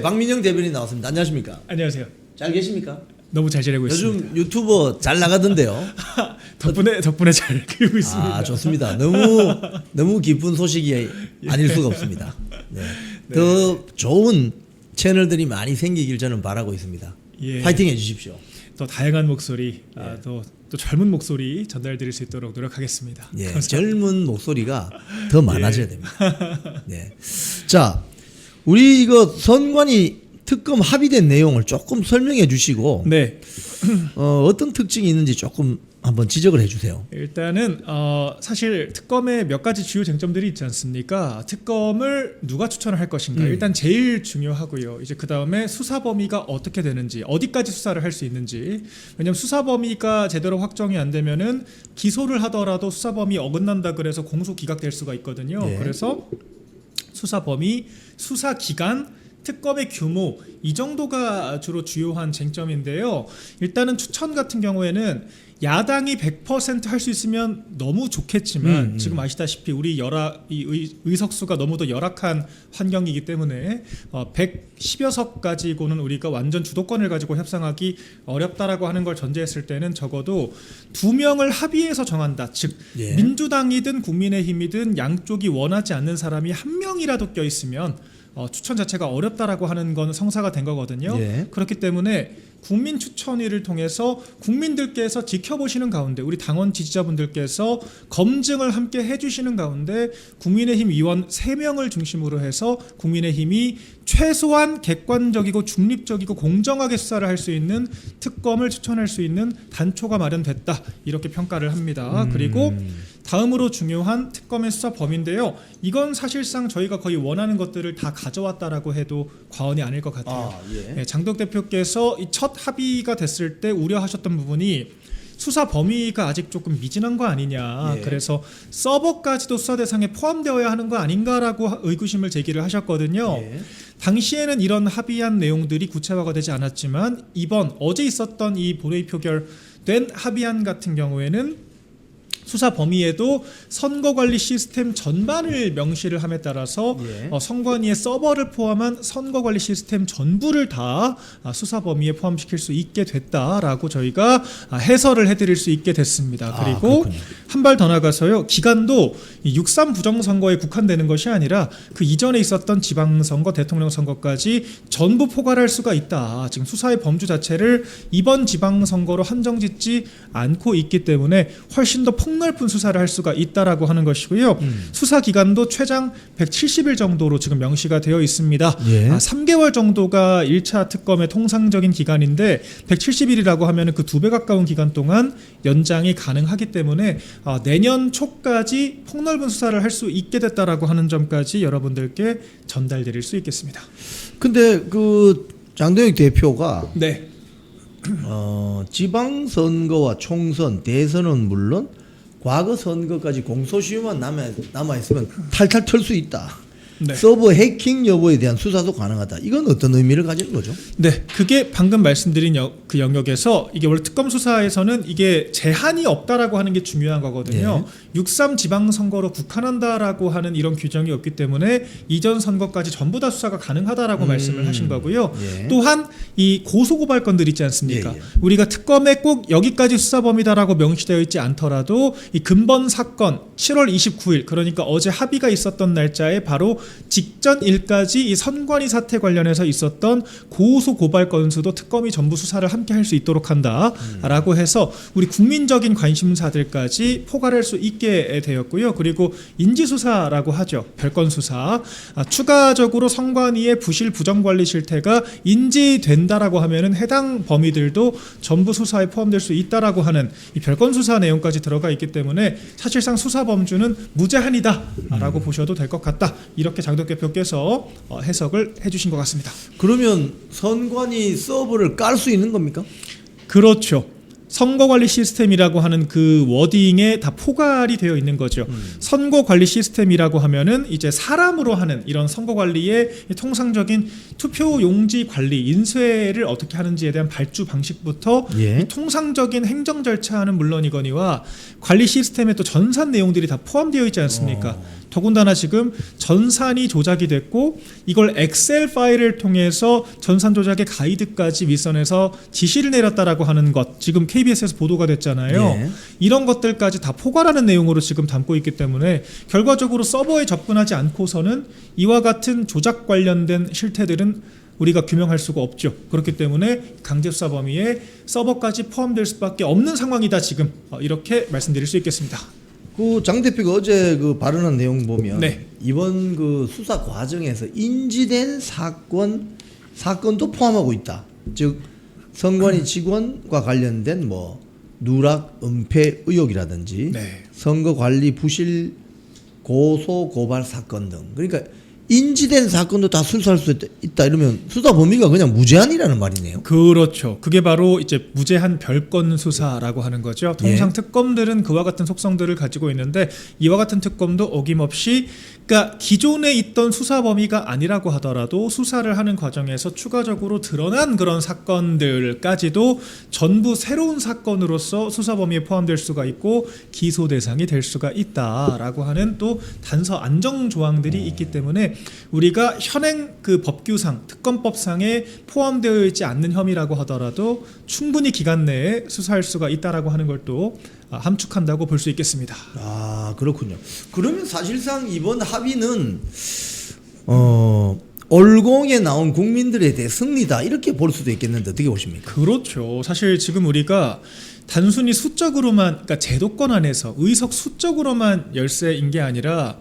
박민영 대변인 나왔습니다. 안녕하십니까? 안녕하세요. 잘 계십니까? 너무 잘 지내고 요즘 있습니다. 유튜버 잘 나가던데요. 덕분에 잘 키우고 있습니다. 아, 좋습니다. 너무 기쁜 소식이 아닐 수가 없습니다. 네. 더 좋은 채널들이 많이 생기길 저는 바라고 있습니다. 예. 파이팅 해주십시오. 더 다양한 목소리, 또 젊은 목소리 전달드릴 수 있도록 노력하겠습니다. 예, 감사합니다. 젊은 목소리가 더 많아져야 됩니다. 네. 자, 우리 이거 선관위 특검 합의된 내용을 조금 설명해 주시고 네, 어떤 특징이 있는지 조금 한번 지적을 해주세요. 일단은 사실 특검에 몇 가지 주요 쟁점들이 있지 않습니까? 특검을 누가 추천을 할 것인가 일단 제일 중요하고요. 이제 그 다음에 수사 범위가 어떻게 되는지, 어디까지 수사를 할 수 있는지. 왜냐하면 수사 범위가 제대로 확정이 안 되면은 기소를 하더라도 수사 범위 어긋난다 그래서 공소 기각될 수가 있거든요. 네. 그래서 수사 범위, 수사 기간, 특검의 규모 이 정도가 주로 주요한 쟁점인데요. 일단은 추천 같은 경우에는 야당이 100% 할 수 있으면 너무 좋겠지만 지금 아시다시피 우리 의석수가 너무도 열악한 환경이기 때문에 110여 석 가지고는 우리가 완전 주도권을 가지고 협상하기 어렵다라고 하는 걸 전제했을 때는 적어도 2명을 합의해서 정한다. 즉 예. 민주당이든 국민의힘이든 양쪽이 원하지 않는 사람이 한 명이라도 껴있으면 추천 자체가 어렵다라고 하는 건 성사가 된 거거든요. 예. 그렇기 때문에 국민 추천위를 통해서 국민들께서 지켜보시는 가운데 우리 당원 지지자분들께서 검증을 함께 해주시는 가운데 국민의힘 의원 3명을 중심으로 해서 국민의힘이 최소한 객관적이고 중립적이고 공정하게 수사를 할 수 있는 특검을 추천할 수 있는 단초가 마련됐다 이렇게 평가를 합니다. 그리고 다음으로 중요한 특검의 수사 범위인데요. 이건 사실상 저희가 거의 원하는 것들을 다 가져왔다라고 해도 과언이 아닐 것 같아요. 네, 장덕 대표께서 이 첫 합의가 됐을 때 우려하셨던 부분이 수사 범위가 아직 조금 미진한 거 아니냐. 예. 그래서 서버까지도 수사 대상에 포함되어야 하는 거 아닌가라고 의구심을 제기를 하셨거든요. 예. 당시에는 이런 합의한 내용들이 구체화가 되지 않았지만 어제 있었던 이 본회의 표결된 합의안 같은 경우에는 수사 범위에도 선거관리 시스템 전반을 명시를 함에 따라서 예. 선관위의 서버를 포함한 선거관리 시스템 전부를 다 수사 범위에 포함시킬 수 있게 됐다라고 저희가 해설을 해드릴 수 있게 됐습니다. 그리고 한 발 더 나가서요. 기간도 6.3 부정선거에 국한되는 것이 아니라 그 이전에 있었던 지방선거, 대통령 선거까지 전부 포괄할 수가 있다. 지금 수사의 범주 자체를 이번 지방선거로 한정짓지 않고 있기 때문에 훨씬 더 폭넓은 수사를 할 수가 있다라고 하는 것이고요. 수사 기간도 최장 170일 정도로 지금 명시가 되어 있습니다. 예. 3개월 정도가 1차 특검의 통상적인 기간인데 170일이라고 하면 그 2배 가까운 기간 동안 연장이 가능하기 때문에 내년 초까지 폭넓은 수사를 할 수 있게 됐다라고 하는 점까지 여러분들께 전달드릴 수 있겠습니다. 근데 그 장동혁 대표가 네. 지방선거와 총선, 대선은 물론 과거 선거까지 공소시효만 남아 있으면 탈탈 털 수 있다. 네. 서버 해킹 여부에 대한 수사도 가능하다. 이건 어떤 의미를 가지는 거죠? 네, 그게 방금 말씀드린 그 영역에서 이게 원래 특검 수사에서는 이게 제한이 없다라고 하는 게 중요한 거거든요. 6.3 지방선거로 국한한다라고 하는 이런 규정이 없기 때문에 이전 선거까지 전부 다 수사가 가능하다라고 말씀을 하신 거고요. 예. 또한 이 고소고발건들 있지 않습니까? 예, 예. 우리가 특검에 꼭 여기까지 수사 범위다라고 명시되어 있지 않더라도 이 근본 사건 7월 29일 그러니까 어제 합의가 있었던 날짜에 바로 직전일까지 이 선관위 사태 관련해서 있었던 고소 고발 건수도 특검이 전부 수사를 함께 할 수 있도록 한다라고 해서 우리 국민적인 관심사들까지 포괄할 수 있게 되었고요. 그리고 인지수사라고 하죠. 별건 수사. 추가적으로 선관위의 부실 부정관리 실태가 인지된다라고 하면은 해당 범위들도 전부 수사에 포함될 수 있다라고 하는 이 별건 수사 내용까지 들어가 있기 때문에 사실상 수사 범주는 무제한이다라고 보셔도 될 것 같다. 이렇게 장덕 대표께서 해석을 해주신 것 같습니다. 그러면 선관위 서버를 깔 수 있는 겁니까? 그렇죠. 선거관리 시스템이라고 하는 그 워딩에 다 포괄이 되어 있는 거죠. 선거관리 시스템이라고 하면은 이제 사람으로 하는 이런 선거관리의 통상적인 투표 용지 관리, 인쇄를 어떻게 하는지에 대한 발주 방식부터 예. 이 통상적인 행정 절차는 물론이거니와 관리 시스템에 또 전산 내용들이 다 포함되어 있지 않습니까? 더군다나 지금 전산이 조작이 됐고 이걸 엑셀 파일을 통해서 전산 조작의 가이드까지 윗선에서 지시를 내렸다라고 하는 것, 지금 KBS에서 보도가 됐잖아요. 네. 이런 것들까지 다 포괄하는 내용으로 지금 담고 있기 때문에 결과적으로 서버에 접근하지 않고서는 이와 같은 조작 관련된 실태들은 우리가 규명할 수가 없죠. 그렇기 때문에 강제수사 범위에 서버까지 포함될 수밖에 없는 상황이다. 지금 이렇게 말씀드릴 수 있겠습니다. 그 장 대표가 어제 그 발언한 내용 보면 네. 이번 그 수사 과정에서 인지된 사건도 포함하고 있다. 즉 선관위 직원과 관련된 뭐 누락 은폐 의혹이라든지 네. 선거 관리 부실 고소 고발 사건 등, 그러니까 인지된 사건도 다 수사할 수 있다 이러면 수사 범위가 그냥 무제한이라는 말이네요. 그렇죠. 그게 바로 이제 무제한 별건 수사라고 하는 거죠. 통상 특검들은 그와 같은 속성들을 가지고 있는데 이와 같은 특검도 어김없이, 그러니까 기존에 있던 수사 범위가 아니라고 하더라도 수사를 하는 과정에서 추가적으로 드러난 그런 사건들까지도 전부 새로운 사건으로서 수사 범위에 포함될 수가 있고 기소 대상이 될 수가 있다라고 하는 또 단서 안정 조항들이 있기 때문에 우리가 현행 그 법규상 특검법상에 포함되어 있지 않는 혐의라고 하더라도 충분히 기간 내에 수사할 수가 있다라고 하는 걸 또 함축한다고 볼 수 있겠습니다. 아, 그렇군요. 그러면 사실상 이번 합의는 얼공에 나온 국민들에 대해 승리다 이렇게 볼 수도 있겠는데 어떻게 보십니까? 그렇죠. 사실 지금 우리가 단순히 수적으로만, 그러니까 제도권 안에서 의석 수적으로만 열세인 게 아니라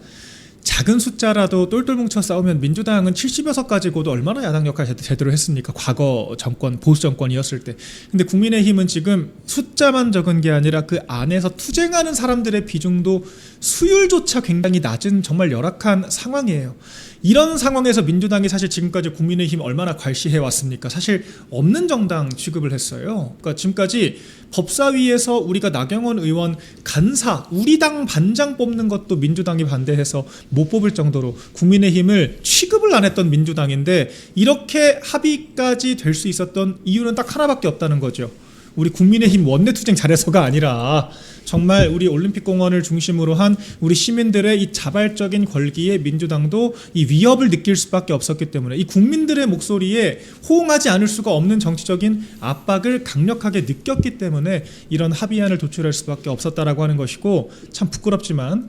작은 숫자라도 똘똘 뭉쳐 싸우면 민주당은 70여 석 가지고도 얼마나 야당 역할 제대로 했습니까? 과거 정권, 보수 정권이었을 때. 근데 국민의힘은 지금 숫자만 적은 게 아니라 그 안에서 투쟁하는 사람들의 비중도 수율조차 굉장히 낮은 정말 열악한 상황이에요. 이런 상황에서 민주당이 사실 지금까지 국민의힘 얼마나 괄시해 왔습니까? 사실 없는 정당 취급을 했어요. 그러니까 지금까지 법사위에서 우리가 나경원 의원 간사, 우리 당 반장 뽑는 것도 민주당이 반대해서 못 뽑을 정도로 국민의힘을 취급을 안 했던 민주당인데 이렇게 합의까지 될 수 있었던 이유는 딱 하나밖에 없다는 거죠. 우리 국민의힘 원내투쟁 잘해서가 아니라 정말 우리 올림픽공원을 중심으로 한 우리 시민들의 이 자발적인 걸기에 민주당도 이 위협을 느낄 수밖에 없었기 때문에 이 국민들의 목소리에 호응하지 않을 수가 없는 정치적인 압박을 강력하게 느꼈기 때문에 이런 합의안을 도출할 수밖에 없었다라고 하는 것이고, 참 부끄럽지만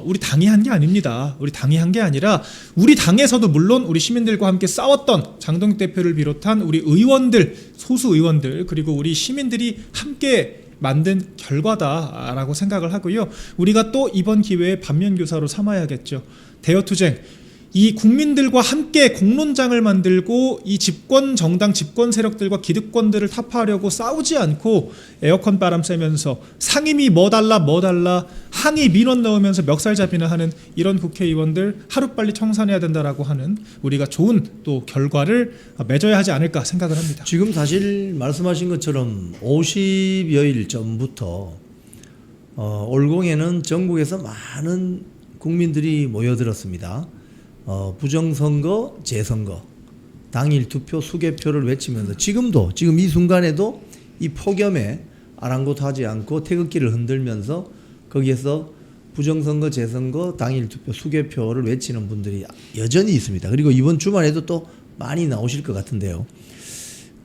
우리 당이 한 게 아닙니다. 우리 당이 한 게 아니라 우리 당에서도 물론 우리 시민들과 함께 싸웠던 장동익 대표를 비롯한 우리 의원들, 소수 의원들, 그리고 우리 시민들이 함께 만든 결과다라고 생각을 하고요. 우리가 또 이번 기회에 반면교사로 삼아야겠죠. 대여투쟁, 이 국민들과 함께 공론장을 만들고 이 집권 정당, 집권 세력들과 기득권들을 타파하려고 싸우지 않고 에어컨 바람 쐬면서 상임위 뭐 달라 항의 민원 넣으면서 멱살잡이나 하는 이런 국회의원들 하루빨리 청산해야 된다라고 하는 우리가 좋은 또 결과를 맺어야 하지 않을까 생각을 합니다. 지금 사실 말씀하신 것처럼 50여일 전부터 올공에는 전국에서 많은 국민들이 모여들었습니다. 부정선거, 재선거, 당일 투표, 수개표를 외치면서 지금 이 순간에도 이 폭염에 아랑곳하지 않고 태극기를 흔들면서 거기에서 부정선거, 재선거, 당일 투표, 수개표를 외치는 분들이 여전히 있습니다. 그리고 이번 주말에도 또 많이 나오실 것 같은데요.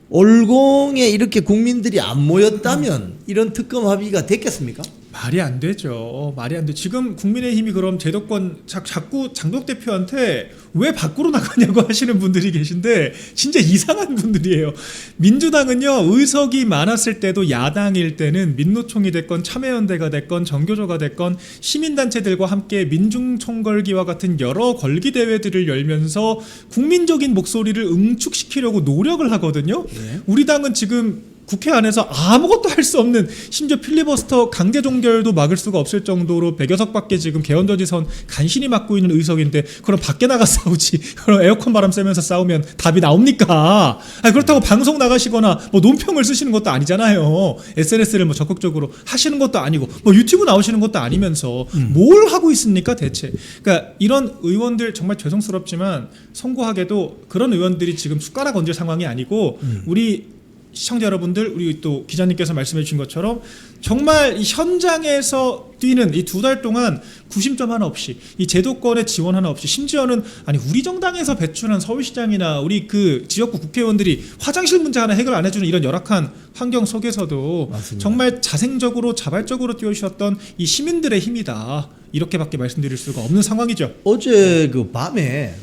올공에 이렇게 국민들이 안 모였다면 이런 특검 합의가 됐겠습니까? 말이 안 되죠. 말이 안 돼. 지금 국민의힘이 그럼 제도권 자꾸 장동익 대표한테 왜 밖으로 나가냐고 하시는 분들이 계신데 진짜 이상한 분들이에요. 민주당은요, 의석이 많았을 때도 야당일 때는 민노총이 됐건 참여연대가 됐건 정교조가 됐건 시민단체들과 함께 민중총궐기와 같은 여러 걸기 대회들을 열면서 국민적인 목소리를 응축시키려고 노력을 하거든요. 네. 우리 당은 지금 국회 안에서 아무것도 할 수 없는, 심지어 필리버스터 강제 종결도 막을 수가 없을 정도로 100여 석밖에 지금 개헌저지선 간신히 막고 있는 의석인데 그럼 밖에 나가 싸우지, 그럼 에어컨 바람 쐬면서 싸우면 답이 나옵니까? 그렇다고 방송 나가시거나 뭐 논평을 쓰시는 것도 아니잖아요. SNS를 뭐 적극적으로 하시는 것도 아니고 뭐 유튜브 나오시는 것도 아니면서 뭘 하고 있습니까 대체? 그러니까 이런 의원들 정말 죄송스럽지만 송구하게도 그런 의원들이 지금 숟가락 얹을 상황이 아니고 우리 시청자 여러분들, 우리 또 기자님께서 말씀해 주신 것처럼 정말 이 현장에서 뛰는 이 2달 동안 구심점 하나 없이, 이 제도권의 지원 하나 없이, 심지어는 아니 우리 정당에서 배출한 서울시장이나 우리 그 지역구 국회의원들이 화장실 문제 하나 해결 안 해주는 이런 열악한 환경 속에서도 맞습니다. 정말 자생적으로 자발적으로 뛰어주셨던 이 시민들의 힘이다, 이렇게밖에 말씀드릴 수가 없는 상황이죠. 어제 그 밤에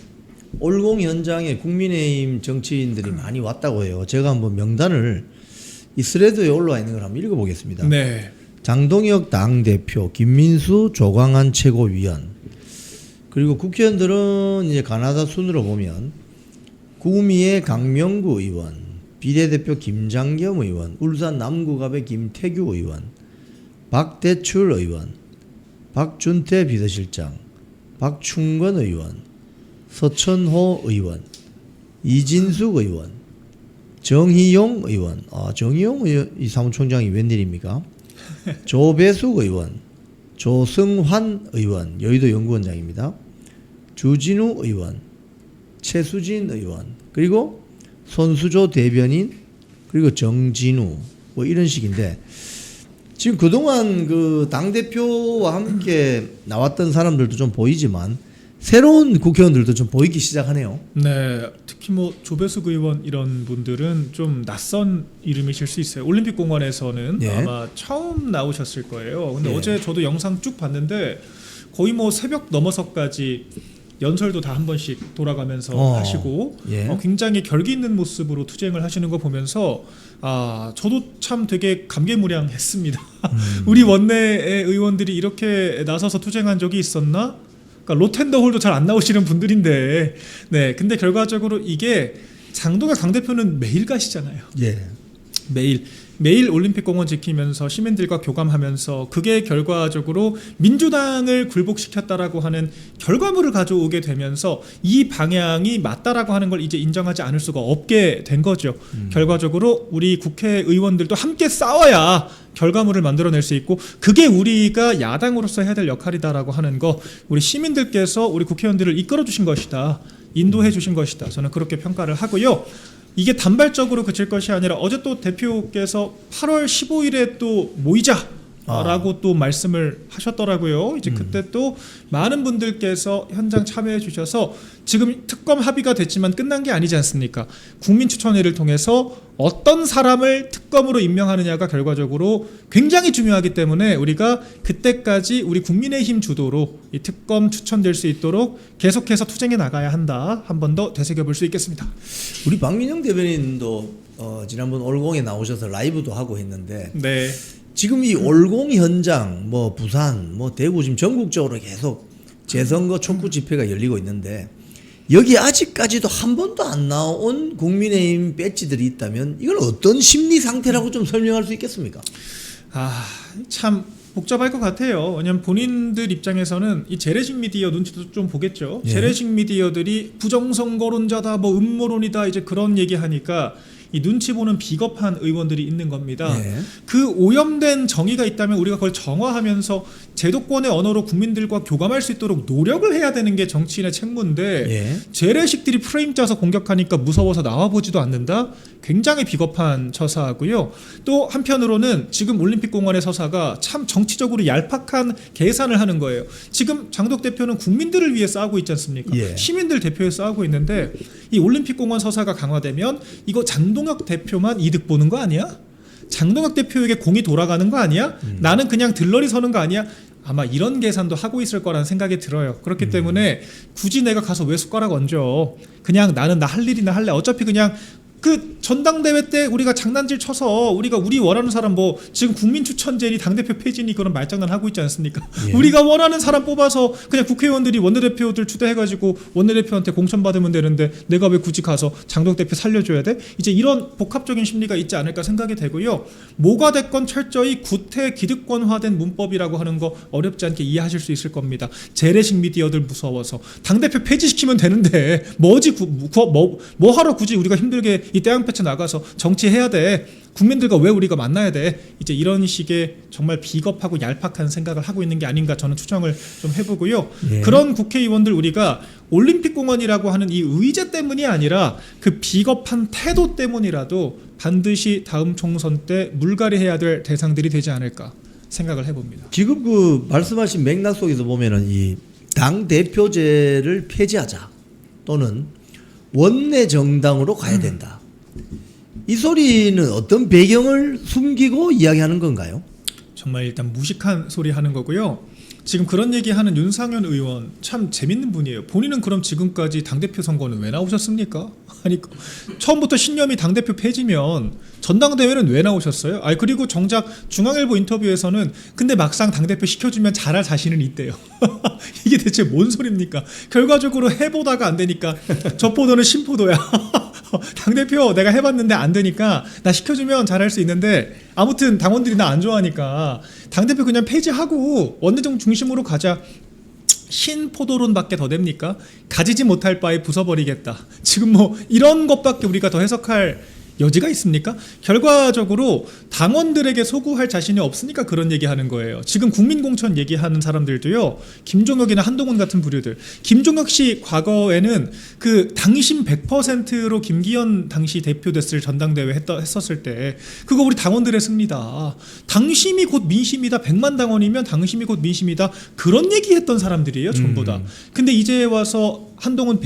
올공 현장에 국민의힘 정치인들이 많이 왔다고 해요. 제가 한번 명단을 이 스레드에 올라와 있는 걸 한번 읽어보겠습니다. 네. 장동혁 당대표, 김민수 조광한 최고위원, 그리고 국회의원들은 이제 가나다 순으로 보면 구미의 강명구 의원, 비례대표 김장겸 의원, 울산 남구갑의 김태규 의원, 박대출 의원, 박준태 비서실장, 박충건 의원, 서천호 의원, 이진숙 의원, 정희용 의원, 정희용 의원 이 사무총장이 웬일입니까? 조배숙 의원, 조승환 의원, 여의도 연구원장입니다. 주진우 의원, 최수진 의원, 그리고 손수조 대변인, 그리고 정진우, 뭐 이런 식인데, 지금 그동안 그 당대표와 함께 나왔던 사람들도 좀 보이지만 새로운 국회의원들도 좀 보이기 시작하네요. 네, 특히 뭐 조배숙 의원 이런 분들은 좀 낯선 이름이실 수 있어요. 올림픽공원에서는 예. 아마 처음 나오셨을 거예요. 근데 예. 어제 저도 영상 쭉 봤는데 거의 뭐 새벽 넘어서까지 연설도 다 한 번씩 돌아가면서 하시고 예. 굉장히 결기 있는 모습으로 투쟁을 하시는 거 보면서 저도 참 되게 감개무량했습니다. 우리 원내의 의원들이 이렇게 나서서 투쟁한 적이 있었나? 그러니까 로텐더홀도 잘 안 나오시는 분들인데, 네, 근데 결과적으로 이게 장동혁 당대표는 매일 가시잖아요. 예. 매일 올림픽공원 지키면서 시민들과 교감하면서 그게 결과적으로 민주당을 굴복시켰다라고 하는 결과물을 가져오게 되면서 이 방향이 맞다라고 하는 걸 이제 인정하지 않을 수가 없게 된 거죠. 결과적으로 우리 국회의원들도 함께 싸워야 결과물을 만들어낼 수 있고, 그게 우리가 야당으로서 해야 될 역할이다라고 하는 거, 우리 시민들께서 우리 국회의원들을 이끌어 주신 것이다, 인도해 주신 것이다, 저는 그렇게 평가를 하고요. 이게 단발적으로 그칠 것이 아니라 어제 또 대표께서 8월 15일에 또 모이자라고 또 말씀을 하셨더라고요. 이제 그때 또 많은 분들께서 현장 참여해 주셔서 지금 특검 합의가 됐지만 끝난 게 아니지 않습니까? 국민추천회를 통해서 어떤 사람을 특검으로 임명하느냐가 결과적으로 굉장히 중요하기 때문에 우리가 그때까지 우리 국민의힘 주도로 이 특검 추천될 수 있도록 계속해서 투쟁해 나가야 한다. 한 번 더 되새겨볼 수 있겠습니다. 우리 박민영 대변인도 지난번 올공에 나오셔서 라이브도 하고 했는데, 네. 지금 이 올공 현장, 뭐 부산, 뭐 대구, 지금 전국적으로 계속 재선거 촉구 집회가 열리고 있는데, 여기 아직까지도 한 번도 안 나온 국민의힘 배지들이 있다면 이걸 어떤 심리 상태라고 좀 설명할 수 있겠습니까? 참 복잡할 것 같아요. 왜냐하면 본인들 입장에서는 이 재래식 미디어 눈치도 좀 보겠죠. 예. 재래식 미디어들이 부정선거론자다, 뭐 음모론이다, 이제 그런 얘기하니까 이 눈치 보는 비겁한 의원들이 있는 겁니다. 예. 그 오염된 정의가 있다면 우리가 그걸 정화하면서 제도권의 언어로 국민들과 교감할 수 있도록 노력을 해야 되는 게 정치인의 책무인데, 예. 재래식들이 프레임 짜서 공격하니까 무서워서 나와보지도 않는다? 굉장히 비겁한 처사하고요. 또 한편으로는 지금 올림픽공원의 서사가 참 정치적으로 얄팍한 계산을 하는 거예요. 지금 장덕 대표는 국민들을 위해 싸우고 있지 않습니까? 예. 시민들 대표에 싸우고 있는데, 이 올림픽공원 서사가 강화되면 이거 장동혁 대표만 이득 보는 거 아니야? 장동혁 대표에게 공이 돌아가는 거 아니야? 나는 그냥 들러리 서는 거 아니야? 아마 이런 계산도 하고 있을 거라는 생각이 들어요. 그렇기 때문에 굳이 내가 가서 왜 숟가락 얹어? 그냥 나는 나 할 일이나 할래. 어차피 그냥 그 전당대회 때 우리가 장난질 쳐서 우리가 우리 원하는 사람, 뭐 지금 국민추천제니 당대표 폐지니 그런 말장난 하고 있지 않습니까? 예. 우리가 원하는 사람 뽑아서 그냥 국회의원들이 원내대표들 추대해가지고 원내대표한테 공천 받으면 되는데 내가 왜 굳이 가서 장동 대표 살려줘야 돼? 이제 이런 복합적인 심리가 있지 않을까 생각이 되고요. 뭐가 됐건 철저히 구태 기득권화된 문법이라고 하는 거 어렵지 않게 이해하실 수 있을 겁니다. 재래식 미디어들 무서워서 당대표 폐지시키면 되는데 뭐 하러 굳이 우리가 힘들게 이 태양패치 나가서 정치해야 돼. 국민들과 왜 우리가 만나야 돼. 이제 이런 식의 정말 비겁하고 얄팍한 생각을 하고 있는 게 아닌가 저는 추정을 좀 해보고요. 예. 그런 국회의원들 우리가 올림픽공원이라고 하는 이 의제 때문이 아니라 그 비겁한 태도 때문이라도 반드시 다음 총선 때 물갈이해야 될 대상들이 되지 않을까 생각을 해봅니다. 지금 그 말씀하신 맥락 속에서 보면은 이 당 대표제를 폐지하자 또는 원내 정당으로 가야 된다. 이 소리는 어떤 배경을 숨기고 이야기하는 건가요? 정말 일단 무식한 소리 하는 거고요. 지금 그런 얘기하는 윤상현 의원 참 재밌는 분이에요. 본인은 그럼 지금까지 당대표 선거는 왜 나오셨습니까? 아니 처음부터 신념이 당대표 폐지면 전당대회는 왜 나오셨어요? 아니 그리고 정작 중앙일보 인터뷰에서는 근데 막상 당대표 시켜주면 잘할 자신은 있대요. 이게 대체 뭔 소리입니까? 결과적으로 해보다가 안 되니까 저 포도는 신포도야. 당대표 내가 해봤는데 안 되니까 나 시켜주면 잘할 수 있는데 아무튼 당원들이 나 안 좋아하니까 당대표 그냥 폐지하고 원내정 중심으로 가자. 신포도론밖에 더 됩니까? 가지지 못할 바에 부숴버리겠다. 지금 뭐 이런 것밖에 우리가 더 해석할 여지가 있습니까? 결과적으로 당원들에게 소구할 자신이 없으니까 그런 얘기하는 거예요. 지금 국민공천 얘기하는 사람들도요. 김종혁이나 한동훈 같은 부류들. 김종혁 씨 과거에는 그 당심 100%로 김기현 당시 대표됐을 전당대회 했었을 때 그거 우리 당원들의 승리다. 당심이 곧 민심이다. 100만 당원이면 당심이 곧 민심이다. 그런 얘기했던 사람들이에요. 전부 다. 근데 이제 와서 한동훈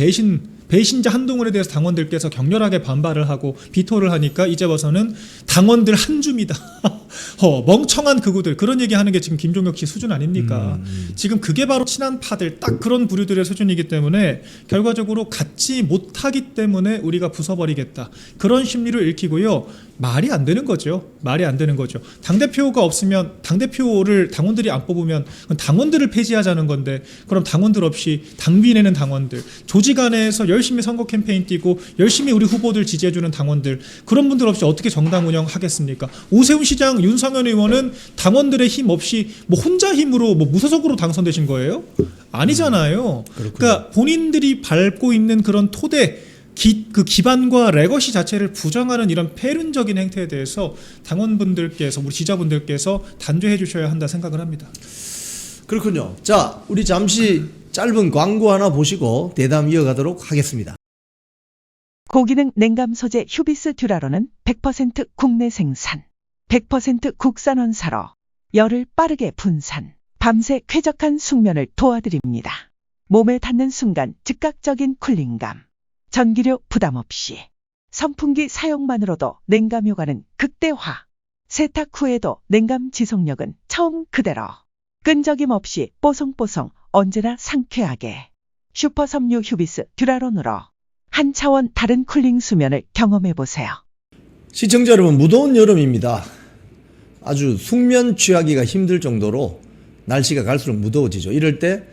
배신자 한동훈에 대해서 당원들께서 격렬하게 반발을 하고 비토를 하니까 이제 와서는 당원들 한 줌이다. 멍청한 극우들 그런 얘기하는 게 지금 김종혁 씨 수준 아닙니까? 지금 그게 바로 친한 파들 딱 그런 부류들의 수준이기 때문에 결과적으로 갖지 못하기 때문에 우리가 부숴버리겠다. 그런 심리를 읽히고요. 말이 안 되는 거죠. 말이 안 되는 거죠. 당대표가 없으면 당대표를 당원들이 안 뽑으면 당원들을 폐지하자는 건데 그럼 당원들 없이 당비 내는 당원들 조직 안에서 열심히 선거 캠페인 뛰고 열심히 우리 후보들 지지해주는 당원들 그런 분들 없이 어떻게 정당 운영하겠습니까? 오세훈 시장 윤상현 의원은 당원들의 힘 없이 뭐 혼자 힘으로 뭐 무소속으로 당선되신 거예요? 아니잖아요. 그러니까 본인들이 밟고 있는 그런 토대 그 기반과 레거시 자체를 부정하는 이런 폐륜적인 행태에 대해서 당원분들께서 우리 지자분들께서 단죄해 주셔야 한다 생각을 합니다. 그렇군요. 자, 우리 잠시 짧은 광고 하나 보시고 대담 이어가도록 하겠습니다. 고기능 냉감 소재 휴비스 듀라로는 100% 국내 생산, 100% 국산 원사로 열을 빠르게 분산, 밤새 쾌적한 숙면을 도와드립니다. 몸에 닿는 순간 즉각적인 쿨링감, 전기료 부담 없이 선풍기 사용만으로도 냉감 효과는 극대화, 세탁 후에도 냉감 지속력은 처음 그대로, 끈적임 없이 뽀송뽀송 언제나 상쾌하게 슈퍼 섬유 휴비스 듀라론으로 한 차원 다른 쿨링 수면을 경험해보세요. 시청자 여러분, 무더운 여름입니다. 아주 숙면 취하기가 힘들 정도로 날씨가 갈수록 무더워지죠. 이럴 때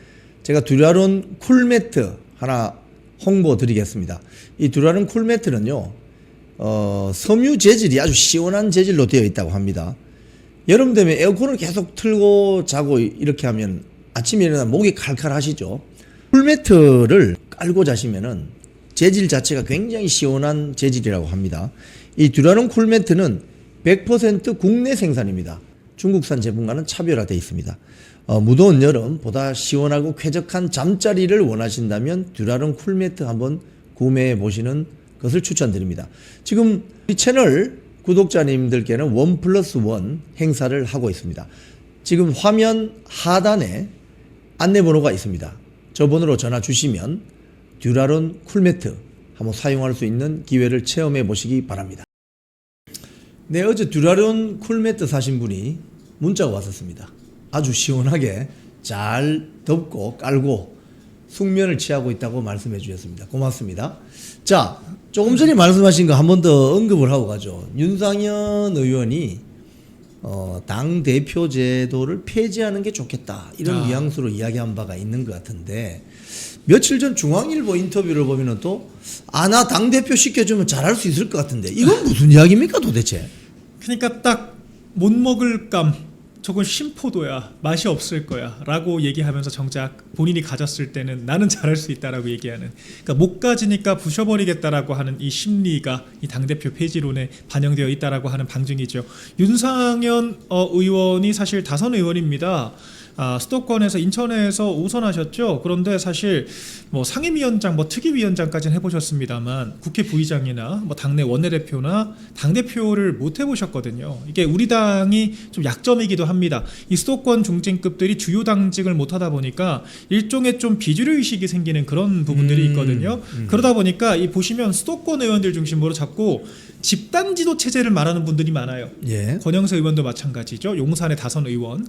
제가 듀라론 쿨매트 하나 홍보 드리겠습니다. 이 듀라론 쿨매트는요, 섬유 재질이 아주 시원한 재질로 되어 있다고 합니다. 여름 되면 에어컨을 계속 틀고 자고 이렇게 하면 아침에 일어나면 목이 칼칼하시죠. 쿨매트를 깔고 자시면은 재질 자체가 굉장히 시원한 재질이라고 합니다. 이 듀라론 쿨매트는 100% 국내 생산입니다. 중국산 제품과는 차별화되어 있습니다. 무더운 여름 보다 시원하고 쾌적한 잠자리를 원하신다면 듀라론 쿨매트 한번 구매해 보시는 것을 추천드립니다. 지금 이 채널 구독자님들께는 1+1 행사를 하고 있습니다. 지금 화면 하단에 안내번호가 있습니다. 저 번호로 전화 주시면 듀라론 쿨매트 한번 사용할 수 있는 기회를 체험해 보시기 바랍니다. 네, 어제 듀라론 쿨매트 사신 분이 문자가 왔었습니다. 아주 시원하게 잘 덮고 깔고 숙면을 취하고 있다고 말씀해 주셨습니다. 고맙습니다. 자, 조금 전에 말씀하신 거 한 번 더 언급을 하고 가죠. 윤상현 의원이 당 대표 제도를 폐지하는 게 좋겠다 이런 뉘앙스로 이야기한 바가 있는 것 같은데 며칠 전 중앙일보 인터뷰를 보면은 또 나 당 대표 시켜주면 잘할 수 있을 것 같은데 이건 무슨 이야기입니까 도대체? 그러니까 딱 못 먹을 감 저건 신포도야, 맛이 없을 거야 라고 얘기하면서 정작 본인이 가졌을 때는 나는 잘할 수 있다라고 얘기하는, 그러니까 못 가지니까 부셔버리겠다라고 하는 이 심리가 이 당대표 폐지론에 반영되어 있다라고 하는 방증이죠. 윤상현 의원이 사실 다선 의원입니다. 수도권에서 인천에서 5선하셨죠. 그런데 사실 뭐 상임위원장, 뭐 특위위원장까지는 해보셨습니다만 국회 부의장이나 뭐 당내 원내대표나 당대표를 못 해보셨거든요. 이게 우리 당이 좀 약점이기도 합니다. 이 수도권 중진급들이 주요 당직을 못하다 보니까 일종의 좀 비주류 의식이 생기는 그런 부분들이 있거든요. 그러다 보니까 이 보시면 수도권 의원들 중심으로 자꾸 집단지도 체제를 말하는 분들이 많아요. 예. 권영세 의원도 마찬가지죠. 용산의 다선 의원.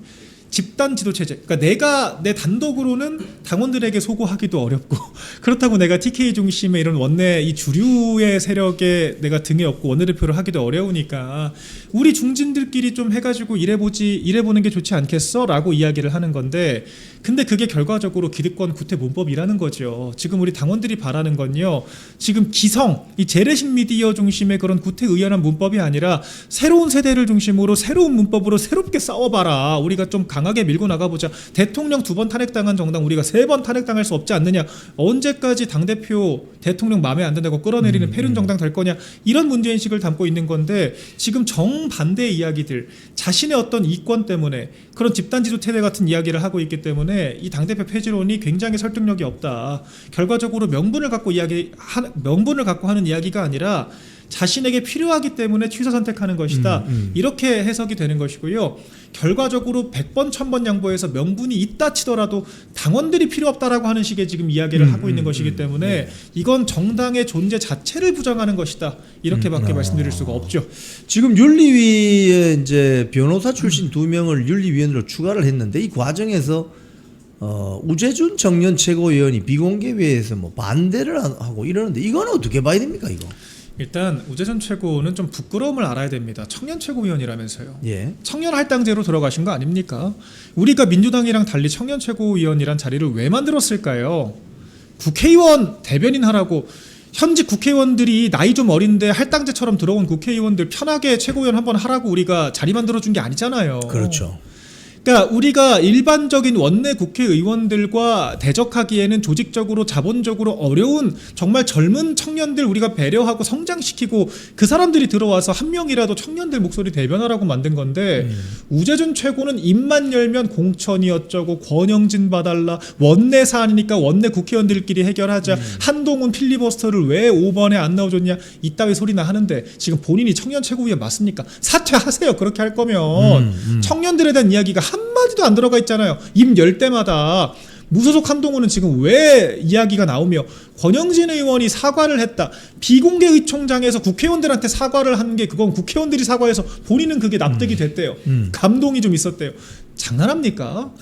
집단 지도 체제. 그러니까 내가 내 단독으로는 당원들에게 소구하기도 어렵고 그렇다고 내가 TK 중심의 이런 원내 이 주류의 세력에 내가 등에 업고 원내대표를 하기도 어려우니까 우리 중진들끼리 좀 해가지고 일해보는 게 좋지 않겠어라고 이야기를 하는 건데, 근데 그게 결과적으로 기득권 구태 문법이라는 거죠. 지금 우리 당원들이 바라는 건요, 지금 기성 이 재래식 미디어 중심의 그런 구태 의연한 문법이 아니라 새로운 세대를 중심으로 새로운 문법으로 새롭게 싸워봐라. 우리가 좀 강하게 밀고 나가보자. 대통령 2번 탄핵당한 정당 우리가 3번 탄핵당할 수 없지 않느냐. 언제까지 당대표 대통령 마음에 안 든다고 끌어내리는 패륜 정당 될 거냐. 이런 문제인식을 담고 있는 건데, 지금 정반대의 이야기들, 자신의 어떤 이권 때문에 그런 집단지도 체제 같은 이야기를 하고 있기 때문에 이 당대표 폐지론이 굉장히 설득력이 없다. 결과적으로 명분을 갖고 하는 이야기가 아니라 자신에게 필요하기 때문에 취사 선택하는 것이다. 이렇게 해석이 되는 것이고요. 결과적으로 100번 1000번 양보해서 명분이 있다 치더라도 당원들이 필요 없다라고 하는 식의 지금 이야기를 하고 있는 것이기 때문에 이건 정당의 존재 자체를 부정하는 것이다. 이렇게밖에 말씀드릴 수가 없죠. 지금 윤리위에 이제 변호사 출신 2명을 윤리위원으로 추가를 했는데, 이 과정에서 우재준 청년 최고위원이 비공개회에서 뭐 반대를 하고 이러는데, 이건 어떻게 봐야 됩니까, 이거? 일단 우재준 최고는 좀 부끄러움을 알아야 됩니다. 청년 최고위원이라면서요. 예. 청년 할당제로 들어가신 거 아닙니까? 우리가 민주당이랑 달리 청년 최고위원이란 자리를 왜 만들었을까요? 국회의원 대변인 하라고. 현직 국회의원들이 나이 좀 어린데 할당제처럼 들어온 국회의원들 편하게 최고위원 한번 하라고 우리가 자리 만들어준 게 아니잖아요. 그렇죠. 그러니까 우리가 일반적인 원내 국회의원들과 대적하기에는 조직적으로 자본적으로 어려운 정말 젊은 청년들 우리가 배려하고 성장시키고 그 사람들이 들어와서 한 명이라도 청년들 목소리 대변하라고 만든 건데, 우재준 최고는 입만 열면 공천이 어쩌고 권영진 봐달라, 원내 사안이니까 원내 국회의원들끼리 해결하자, 한동훈 필리버스터를 왜 5번에 안 넣어줬냐, 이따위 소리나 하는데 지금 본인이 청년 최고위원 맞습니까? 사퇴하세요. 그렇게 할 거면. 청년들에 대한 이야기가 한마디도 안 들어가 있잖아요. 입 열 때마다. 무소속 한동훈은 지금 왜 이야기가 나오며, 권영진 의원이 사과를 했다. 비공개 의총장에서 국회의원들한테 사과를 한 게 그건 국회의원들이 사과해서 본인은 그게 납득이 됐대요. 감동이 좀 있었대요. 장난합니까?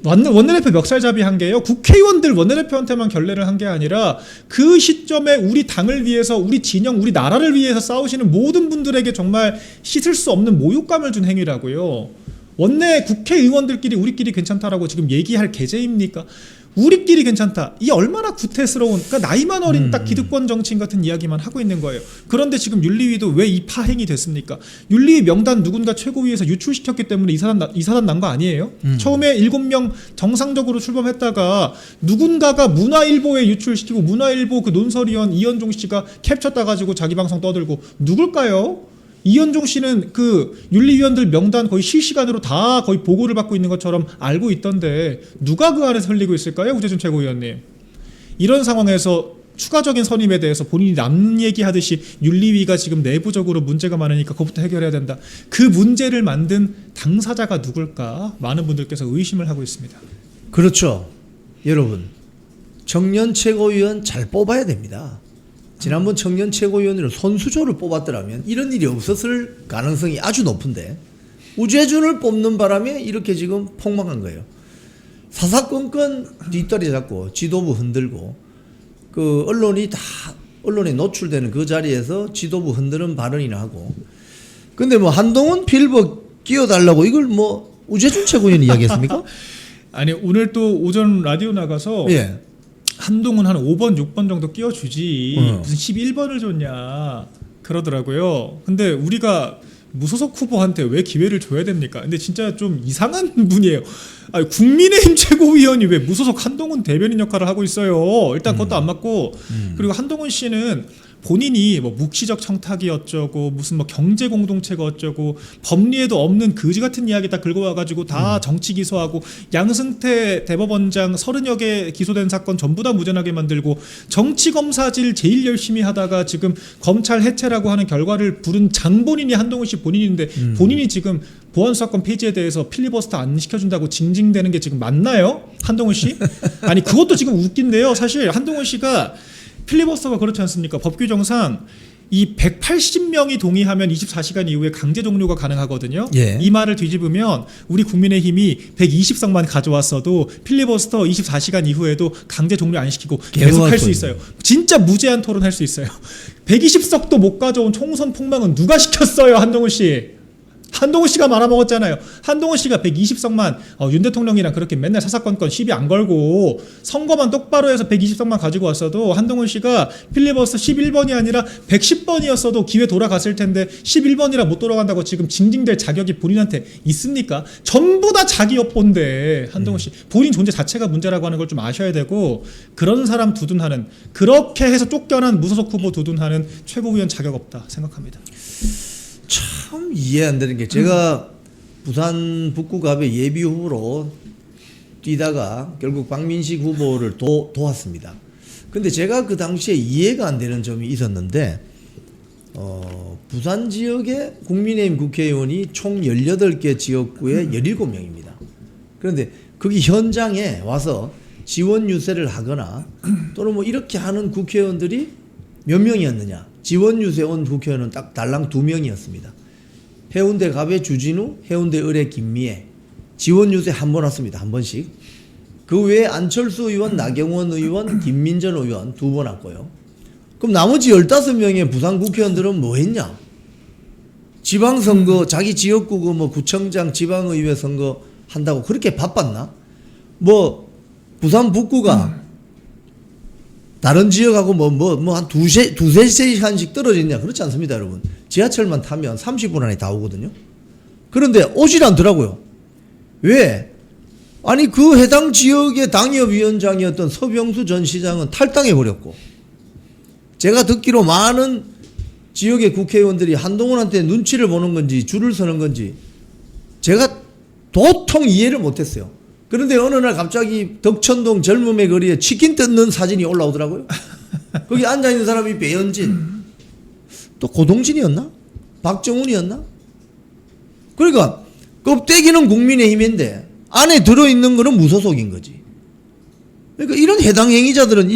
원내대표 멱살잡이 한 게요, 국회의원들 원내대표한테만 결례를 한 게 아니라 그 시점에 우리 당을 위해서, 우리 진영, 우리 나라를 위해서 싸우시는 모든 분들에게 정말 씻을 수 없는 모욕감을 준 행위라고요. 원내 국회의원들끼리 우리끼리 괜찮다라고 지금 얘기할 계제입니까? 우리끼리 괜찮다. 이 얼마나 구태스러운, 그러니까 나이만 어린 딱 기득권 정치인 같은 이야기만 하고 있는 거예요. 그런데 지금 윤리위도 왜 이 파행이 됐습니까? 윤리위 명단 누군가 최고위에서 유출시켰기 때문에 이 사단 난 거 아니에요? 처음에 7명 정상적으로 출범했다가 누군가가 문화일보에 유출시키고 문화일보 그 논설위원 이현종 씨가 캡처 따가지고 자기 방송 떠들고, 누굴까요? 이현종 씨는 그 윤리위원들 명단 거의 실시간으로 다 거의 보고를 받고 있는 것처럼 알고 있던데 누가 그 안에서 흘리고 있을까요? 우재준 최고위원님. 이런 상황에서 추가적인 선임에 대해서 본인이 남 얘기하듯이 윤리위가 지금 내부적으로 문제가 많으니까 그것부터 해결해야 된다. 그 문제를 만든 당사자가 누굴까? 많은 분들께서 의심을 하고 있습니다. 그렇죠. 여러분, 청년 최고위원 잘 뽑아야 됩니다. 지난번 청년 최고위원으로 손수조를 뽑았더라면 이런 일이 없었을 가능성이 아주 높은데, 우재준을 뽑는 바람에 이렇게 지금 폭망한 거예요. 사사건건 뒷다리 잡고 지도부 흔들고, 그 언론에 노출되는 그 자리에서 지도부 흔드는 발언이나 하고. 근데 뭐 한동훈 필버 끼워달라고 이걸 뭐 우재준 최고위원 이야기했습니까? 아니, 오늘 또 오전 라디오 나가서 예. 한동훈 한 5번, 6번 정도 끼워주지 무슨 11번을 줬냐 그러더라고요. 근데 우리가 무소속 후보한테 왜 기회를 줘야 됩니까? 근데 진짜 좀 이상한 분이에요. 아니, 국민의힘 최고위원이 왜 무소속 한동훈 대변인 역할을 하고 있어요? 일단 그것도 안 맞고 그리고 한동훈 씨는 본인이 뭐 묵시적 청탁이 어쩌고 무슨 뭐 경제 공동체가 어쩌고 법리에도 없는 거지 같은 이야기 다 긁어 와가지고 다 정치 기소하고 양승태 대법원장 30여 개 기소된 사건 전부 다 무죄나게 만들고 정치 검사질 제일 열심히 하다가 지금 검찰 해체라고 하는 결과를 부른 장본인이 한동훈 씨 본인인데 본인이 지금 보안 사건 폐지에 대해서 필리버스터 안 시켜준다고 징징대는 게 지금 맞나요? 한동훈 씨? 아니 그것도 지금 웃긴데요. 사실 한동훈 씨가 필리버스터가 그렇지 않습니까? 법 규정상 이 180명이 동의하면 24시간 이후에 강제 종료가 가능하거든요. 예. 이 말을 뒤집으면 우리 국민의힘이 120석만 가져왔어도 필리버스터 24시간 이후에도 강제 종료 안 시키고 계속 할 수 있어요. 진짜 무제한 토론할 수 있어요. 120석도 못 가져온 총선 폭망은 누가 시켰어요, 한동훈 씨? 한동훈 씨가 말아먹었잖아요. 한동훈 씨가 120석만 윤 대통령이랑 그렇게 맨날 사사건건 시비 안 걸고 선거만 똑바로 해서 120석만 가지고 왔어도 한동훈 씨가 필리버스터 11번이 아니라 110번이었어도 기회 돌아갔을 텐데 11번이라 못 돌아간다고 지금 징징댈 자격이 본인한테 있습니까? 전부 다 자기 엿본데 한동훈 씨 본인 존재 자체가 문제라고 하는 걸 좀 아셔야 되고 그런 사람 두둔하는 그렇게 해서 쫓겨난 무소속 후보 두둔하는 최고위원 자격 없다 생각합니다. 참 이해 안 되는 게 제가 부산 북구갑의 예비 후보로 뛰다가 결국 박민식 후보를 도왔습니다. 근데 제가 그 당시에 이해가 안 되는 점이 있었는데 부산 지역의 국민의힘 국회의원이 총 18개 지역구에 17명입니다. 그런데 거기 현장에 와서 지원 유세를 하거나 또는 뭐 이렇게 하는 국회의원들이 몇 명이었느냐? 지원 유세 온 국회의원은 딱 달랑 2명이었습니다. 해운대 갑의 주진우, 해운대 을의 김미애. 지원 유세 한 번 왔습니다. 한 번씩. 그 외에 안철수 의원, 나경원 의원, 김민전 의원 2번 왔고요. 그럼 나머지 15명의 부산 국회의원들은 뭐 했냐? 지방선거, 자기 지역구 그 뭐 구청장, 지방의회 선거 한다고 그렇게 바빴나? 뭐 부산 북구가 다른 지역하고 한 두세 시간씩 떨어졌냐? 그렇지 않습니다, 여러분. 지하철만 타면 30분 안에 다 오거든요. 그런데 오질 않더라고요. 왜? 아니, 그 해당 지역의 당협위원장이었던 서병수 전 시장은 탈당해버렸고, 제가 듣기로 많은 지역의 국회의원들이 한동훈한테 눈치를 보는 건지 줄을 서는 건지 제가 도통 이해를 못했어요. 그런데 어느 날 갑자기 덕천동 젊음의 거리에 치킨 뜯는 사진이 올라오더라고요. 거기 앉아있는 사람이 배현진, 또 고동진이었나? 박정훈이었나? 그러니까 껍데기는 국민의힘인데 안에 들어있는 거는 무소속인 거지. 그러니까 이런 해당 행위자들은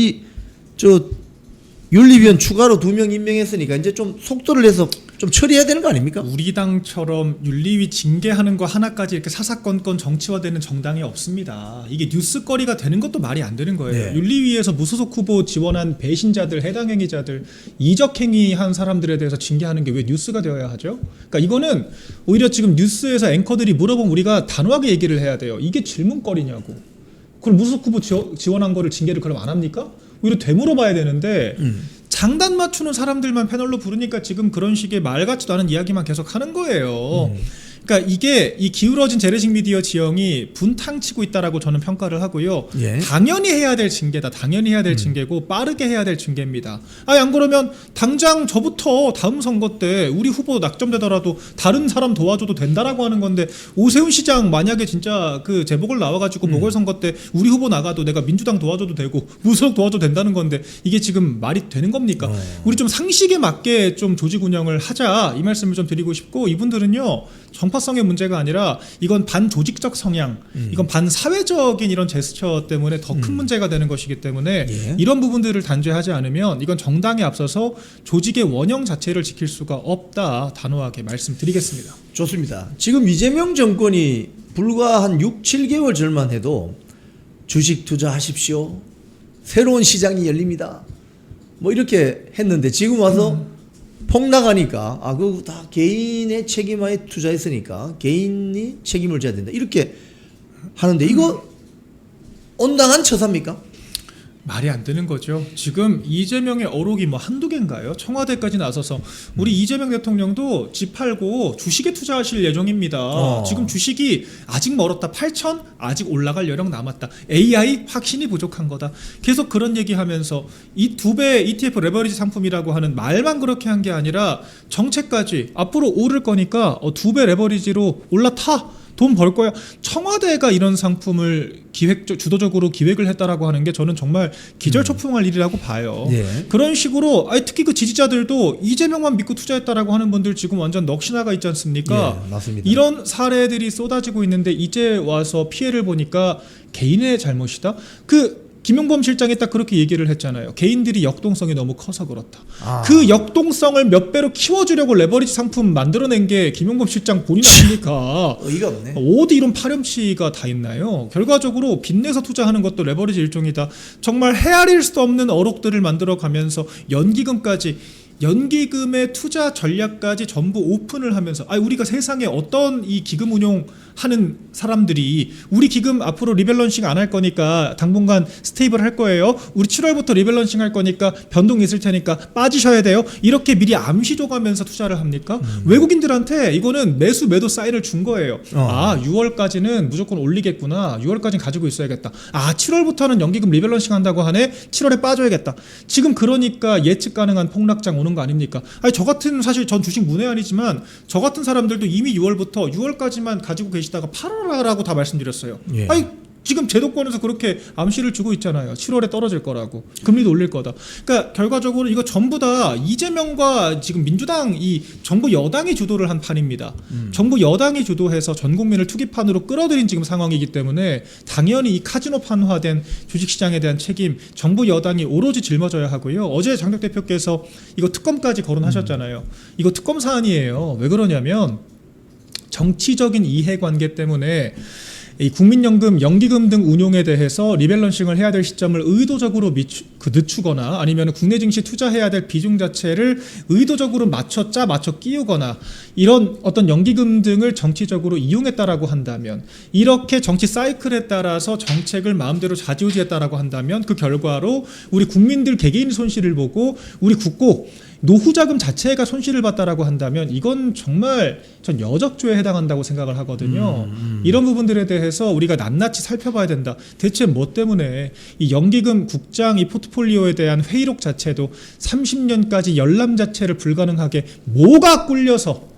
윤리위원 추가로 2명 임명했으니까 이제 좀 속도를 내서 좀 처리해야 되는 거 아닙니까? 우리 당처럼 윤리위 징계하는 거 하나까지 이렇게 사사건건 정치화되는 정당이 없습니다. 이게 뉴스거리가 되는 것도 말이 안 되는 거예요. 네. 윤리위에서 무소속 후보 지원한 배신자들, 해당 행위자들, 이적행위한 사람들에 대해서 징계하는 게 왜 뉴스가 되어야 하죠? 그러니까 이거는 오히려 지금 뉴스에서 앵커들이 물어보면 우리가 단호하게 얘기를 해야 돼요. 이게 질문거리냐고. 그럼 무소속 후보 지원한 거를 징계를 그럼 안 합니까? 오히려 되물어봐야 되는데 장단 맞추는 사람들만 패널로 부르니까 지금 그런 식의 말 같지도 않은 이야기만 계속 하는 거예요. 그러니까 이게 이 기울어진 재래식 미디어 지형이 분탕치고 있다라고 저는 평가를 하고요. 예. 당연히 해야 될 징계다. 당연히 해야 될 징계고 빠르게 해야 될 징계입니다. 아니 안 그러면 당장 저부터 다음 선거 때 우리 후보 낙점되더라도 다른 사람 도와줘도 된다라고 하는 건데 오세훈 시장 만약에 진짜 그 재보궐 나와가지고 보궐선거 때 우리 후보 나가도 내가 민주당 도와줘도 되고 무소속 도와줘도 된다는 건데 이게 지금 말이 되는 겁니까? 우리 좀 상식에 맞게 좀 조직 운영을 하자 이 말씀을 좀 드리고 싶고 이분들은요. 정파성의 문제가 아니라 이건 반조직적 성향, 이건 반사회적인 이런 제스처 때문에 더 큰 문제가 되는 것이기 때문에 예. 이런 부분들을 단죄하지 않으면 이건 정당에 앞서서 조직의 원형 자체를 지킬 수가 없다 단호하게 말씀드리겠습니다. 좋습니다. 지금 이재명 정권이 불과 한 6, 7개월 전만 해도 주식 투자하십시오. 새로운 시장이 열립니다. 뭐 이렇게 했는데 지금 와서 폭락하니까 그거 다 개인의 책임하에 투자했으니까 개인이 책임을 져야 된다. 이렇게 하는데 이거 온당한 처사입니까? 말이 안 되는 거죠. 지금 이재명의 어록이 뭐 한두 개인가요? 청와대까지 나서서 우리 이재명 대통령도 집 팔고 주식에 투자하실 예정입니다. 지금 주식이 아직 멀었다. 8천 아직 올라갈 여력 남았다. AI 확신이 부족한 거다. 계속 그런 얘기하면서 이 2배 ETF 레버리지 상품이라고 하는 말만 그렇게 한 게 아니라 정책까지 앞으로 오를 거니까 2배 레버리지로 올라타. 돈 벌 거야. 청와대가 이런 상품을 주도적으로 기획을 했다라고 하는 게 저는 정말 기절초풍할 일이라고 봐요. 예. 그런 식으로 특히 그 지지자들도 이재명만 믿고 투자했다라고 하는 분들 지금 완전 넋이나가 있지 않습니까? 예, 맞습니다. 이런 사례들이 쏟아지고 있는데 이제 와서 피해를 보니까 개인의 잘못이다. 김용범 실장이 딱 그렇게 얘기를 했잖아요. 개인들이 역동성이 너무 커서 그렇다. 그 역동성을 몇 배로 키워주려고 레버리지 상품 만들어낸 게 김용범 실장 본인 아닙니까? 의의가 없네. 어디 이런 파렴치가 다 있나요? 결과적으로 빚내서 투자하는 것도 레버리지 일종이다. 정말 헤아릴 수 없는 어록들을 만들어가면서 연기금의 투자 전략까지 전부 오픈을 하면서 우리가 세상에 어떤 이 기금 운용하는 사람들이 우리 기금 앞으로 리밸런싱 안 할 거니까 당분간 스테이블 할 거예요. 우리 7월부터 리밸런싱 할 거니까 변동 있을 테니까 빠지셔야 돼요. 이렇게 미리 암시 줘가면서 투자를 합니까? 외국인들한테 이거는 매도 사인을 준 거예요. 6월까지는 무조건 올리겠구나. 6월까지는 가지고 있어야겠다. 7월부터는 연기금 리밸런싱 한다고 하네. 7월에 빠져야겠다. 지금 그러니까 예측 가능한 폭락장 오는 거 아닙니까? 저 같은 사실 전 주식 문외한이지만 저 같은 사람들도 이미 6월까지만 가지고 계시다가 팔아라라고 다 말씀드렸어요. 예. 지금 제도권에서 그렇게 암시를 주고 있잖아요. 7월에 떨어질 거라고. 금리도 올릴 거다. 그러니까 결과적으로 이거 전부 다 이재명과 지금 민주당 이 정부 여당이 주도를 한 판입니다. 정부 여당이 주도해서 전 국민을 투기판으로 끌어들인 지금 상황이기 때문에 당연히 이 카지노판화된 주식시장에 대한 책임 정부 여당이 오로지 짊어져야 하고요. 어제 장덕 대표께서 이거 특검까지 거론하셨잖아요. 이거 특검 사안이에요. 왜 그러냐면 정치적인 이해관계 때문에 이 국민연금, 연기금 등 운용에 대해서 리밸런싱을 해야 될 시점을 의도적으로 늦추거나 아니면 국내 증시 투자해야 될 비중 자체를 의도적으로 맞춰 끼우거나 이런 어떤 연기금 등을 정치적으로 이용했다라고 한다면 이렇게 정치 사이클에 따라서 정책을 마음대로 좌지우지했다라고 한다면 그 결과로 우리 국민들 개개인 손실을 보고 우리 국고 노후자금 자체가 손실을 봤다라고 한다면 이건 정말 전 여적죄에 해당한다고 생각을 하거든요. 이런 부분들에 대해서 우리가 낱낱이 살펴봐야 된다. 대체 뭐 때문에 이 연기금 국장 이 포트폴리오에 대한 회의록 자체도 30년까지 열람 자체를 불가능하게 뭐가 꿀려서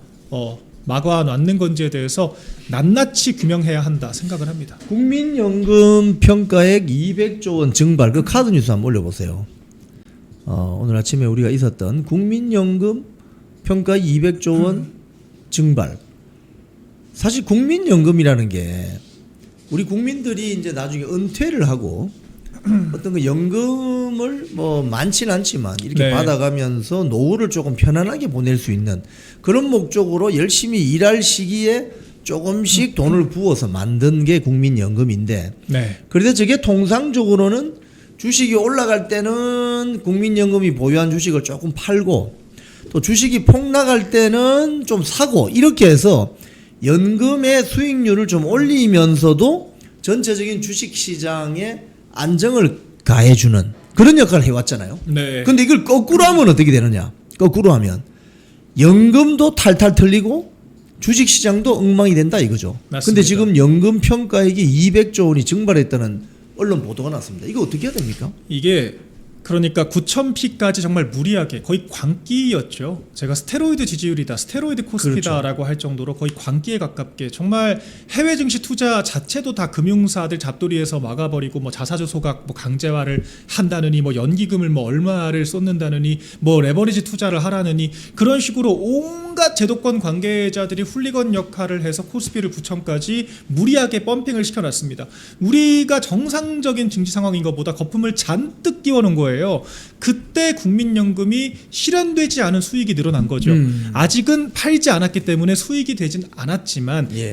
막아놨는 건지에 대해서 낱낱이 규명해야 한다 생각을 합니다. 국민연금 평가액 200조 원 증발 그 카드 뉴스 한번 올려보세요. 오늘 아침에 우리가 있었던 국민연금 평가 200조 원 증발. 사실 국민연금이라는 게 우리 국민들이 이제 나중에 은퇴를 하고 어떤 그 연금을 뭐 많지는 않지만 이렇게 받아가면서 노후를 조금 편안하게 보낼 수 있는 그런 목적으로 열심히 일할 시기에 조금씩 돈을 부어서 만든 게 국민연금인데 그래서 저게 통상적으로는 주식이 올라갈 때는 국민연금이 보유한 주식을 조금 팔고 또 주식이 폭락할 때는 좀 사고 이렇게 해서 연금의 수익률을 좀 올리면서도 전체적인 주식시장에 안정을 가해주는 그런 역할을 해왔잖아요. 근데 이걸 거꾸로 하면 어떻게 되느냐. 거꾸로 하면 연금도 탈탈 털리고 주식시장도 엉망이 된다 이거죠. 근데 지금 연금 평가액이 200조 원이 증발했다는 언론 보도가 났습니다. 이거 어떻게 해야 됩니까? 이게 그러니까 9,000피까지 정말 무리하게 거의 광기였죠. 제가 스테로이드 지지율이다, 스테로이드 코스피다라고 할 정도로 거의 광기에 가깝게 정말 해외 증시 투자 자체도 다 금융사들 잡돌이에서 막아버리고 뭐 자사주 소각 뭐 강제화를 한다느니 뭐 연기금을 뭐 얼마를 쏟는다느니 뭐 레버리지 투자를 하라느니 그런 식으로 온갖 제도권 관계자들이 훌리건 역할을 해서 코스피를 9,000까지 무리하게 펌핑을 시켜놨습니다. 우리가 정상적인 증시 상황인 것보다 거품을 잔뜩 끼워놓은 거예요. 거예요. 그때 국민연금이 실현되지 않은 수익이 늘어난 거죠. 아직은 팔지 않았기 때문에 수익이 되진 않았지만 예.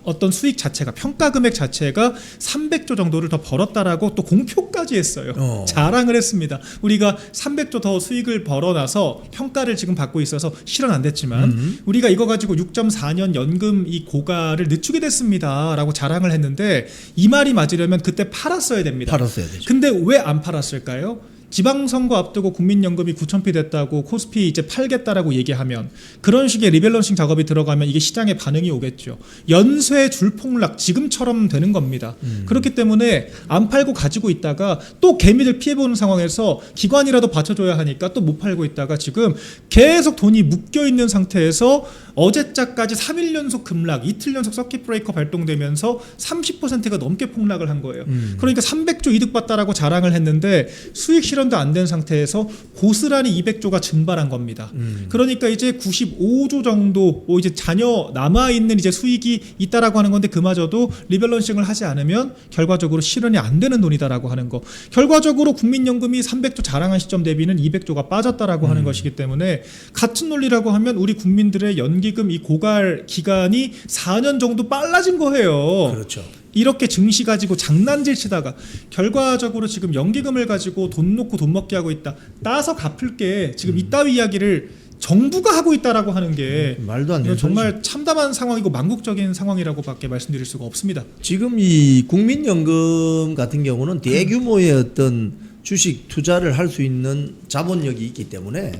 어떤 수익 자체가 평가 금액 자체가 300조 정도를 더 벌었다라고 또 공표까지 했어요. 자랑을 했습니다. 우리가 300조 더 수익을 벌어놔서 평가를 지금 받고 있어서 실현 안 됐지만 우리가 이거 가지고 6.4년 연금 이 고가를 늦추게 됐습니다라고 자랑을 했는데 이 말이 맞으려면 그때 팔았어야 됩니다. 팔았어야 되죠. 근데 왜 안 팔았을까요? 지방선거 앞두고 국민연금이 9,000피 됐다고 코스피 이제 팔겠다라고 얘기하면 그런 식의 리밸런싱 작업이 들어가면 이게 시장에 반응이 오겠죠. 연쇄 줄폭락 지금처럼 되는 겁니다. 그렇기 때문에 안 팔고 가지고 있다가 또 개미들 피해보는 상황에서 기관이라도 받쳐줘야 하니까 또 못 팔고 있다가 지금 계속 돈이 묶여있는 상태에서 어제자까지 3일 연속 급락, 이틀 연속 서킷 브레이커 발동되면서 30%가 넘게 폭락을 한 거예요. 그러니까 300조 이득 봤다라고 자랑을 했는데 수익 실현도 안 된 상태에서 고스란히 200조가 증발한 겁니다. 그러니까 이제 95조 정도 이제 잔여 남아 있는 이제 수익이 있다라고 하는 건데 그마저도 리밸런싱을 하지 않으면 결과적으로 실현이 안 되는 돈이다라고 하는 거. 결과적으로 국민연금이 300조 자랑한 시점 대비는 200조가 빠졌다라고 하는 것이기 때문에 같은 논리라고 하면 우리 국민들의 연기금 이 고갈 기간이 4년 정도 빨라진 거예요. 그렇죠. 이렇게 증시 가지고 장난질 치다가 결과적으로 지금 연기금을 가지고 돈 놓고 돈 먹게 하고 있다. 따서 갚을게. 지금 이따위 이야기를 정부가 하고 있다라고 하는 게 말도 안 되는 이건 정말 참담한 상황이고 망국적인 상황이라고밖에 말씀드릴 수가 없습니다. 지금 이 국민연금 같은 경우는 대규모의 어떤 주식 투자를 할 수 있는 자본력이 있기 때문에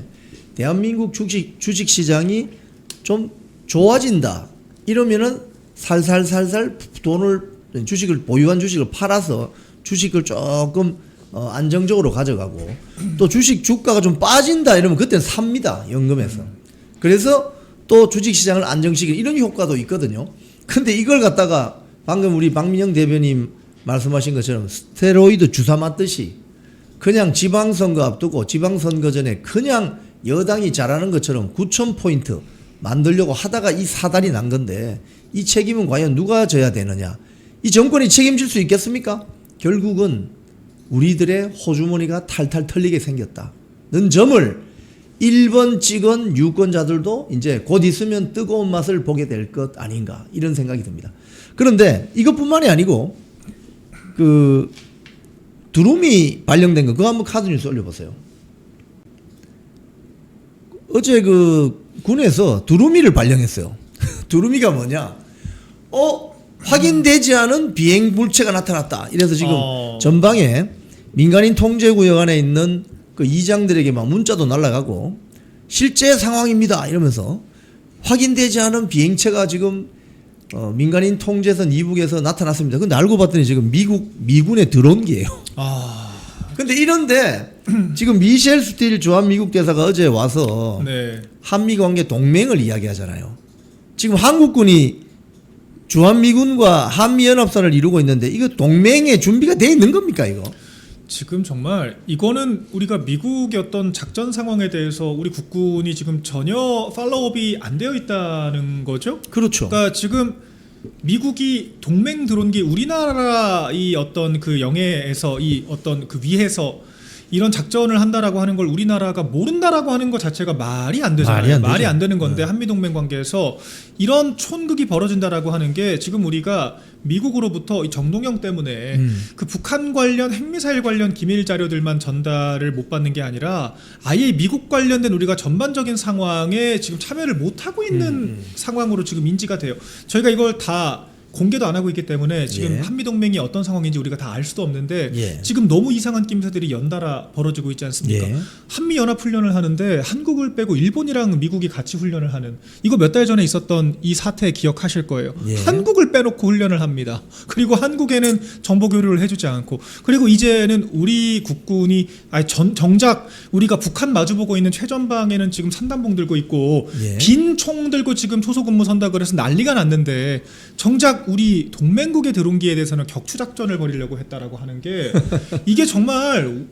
대한민국 주식 시장이 좀 좋아진다. 이러면은 살살살살 주식을 보유한 주식을 팔아서 주식을 조금 안정적으로 가져가고 또 주식 주가가 좀 빠진다 이러면 그때는 삽니다. 연금에서. 그래서 또 주식시장을 안정시키는 이런 효과도 있거든요. 근데 이걸 갖다가 방금 우리 박민영 대변인 말씀하신 것처럼 스테로이드 주사 맞듯이 그냥 지방선거 앞두고 지방선거 전에 그냥 여당이 잘하는 것처럼 9,000포인트 만들려고 하다가 이 사달이 난 건데 이 책임은 과연 누가 져야 되느냐. 이 정권이 책임질 수 있겠습니까? 결국은 우리들의 호주머니가 탈탈 털리게 생겼다는 점을 1번 찍은 유권자들도 이제 곧 있으면 뜨거운 맛을 보게 될 것 아닌가 이런 생각이 듭니다. 그런데 이것뿐만이 아니고 그 두루미 발령된 거 그거 한번 카드 뉴스 올려보세요. 어제 그 군에서 두루미를 발령했어요. 두루미가 뭐냐? 확인되지 않은 비행 물체가 나타났다. 이래서 지금 전방에 민간인 통제구역 안에 있는 그 이장들에게 막 문자도 날아가고 실제 상황입니다. 이러면서 확인되지 않은 비행체가 지금 민간인 통제선 이북에서 나타났습니다. 근데 알고 봤더니 지금 미군의 드론기예요. 근데 이런데 지금 미셸 스틸 주한 미국 대사가 어제 와서 네. 한미 관계 동맹을 이야기하잖아요. 지금 한국군이 주한미군과 한미연합사를 이루고 있는데 이거 동맹에 준비가 돼 있는 겁니까 이거? 지금 정말 이거는 우리가 미국의 어떤 작전 상황에 대해서 우리 국군이 지금 전혀 팔로우업이 안 되어 있다는 거죠? 그렇죠. 그러니까 지금 미국이 동맹 드론기 우리나라 이 어떤 그 영해에서 이 어떤 그 위에서 이런 작전을 한다라고 하는 걸 우리나라가 모른다라고 하는 것 자체가 말이 안 되잖아요. 말이 안 되는 건데 한미동맹 관계에서 이런 촌극이 벌어진다라고 하는 게 지금 우리가 미국으로부터 이 정동영 때문에 그 북한 관련 핵미사일 관련 기밀 자료들만 전달을 못 받는 게 아니라 아예 미국 관련된 우리가 전반적인 상황에 지금 참여를 못 하고 있는 상황으로 지금 인지가 돼요. 저희가 이걸 다 공개도 안 하고 있기 때문에 지금 예. 한미동맹이 어떤 상황인지 우리가 다 알 수도 없는데 예. 지금 너무 이상한 낌새들이 연달아 벌어지고 있지 않습니까? 예. 한미연합훈련을 하는데 한국을 빼고 일본이랑 미국이 같이 훈련을 하는 이거 몇 달 전에 있었던 이 사태 기억하실 거예요. 예. 한국을 빼놓고 훈련을 합니다. 그리고 한국에는 정보 교류를 해주지 않고 그리고 이제는 우리 국군이 정작 우리가 북한 마주보고 있는 최전방에는 지금 산단봉 들고 있고 예. 빈 총 들고 지금 초소근무 선다 그래서 난리가 났는데 정작 우리 동맹국의 드론기에 대해서는 격추작전을 벌이려고 했다라고 하는 게 이게 정말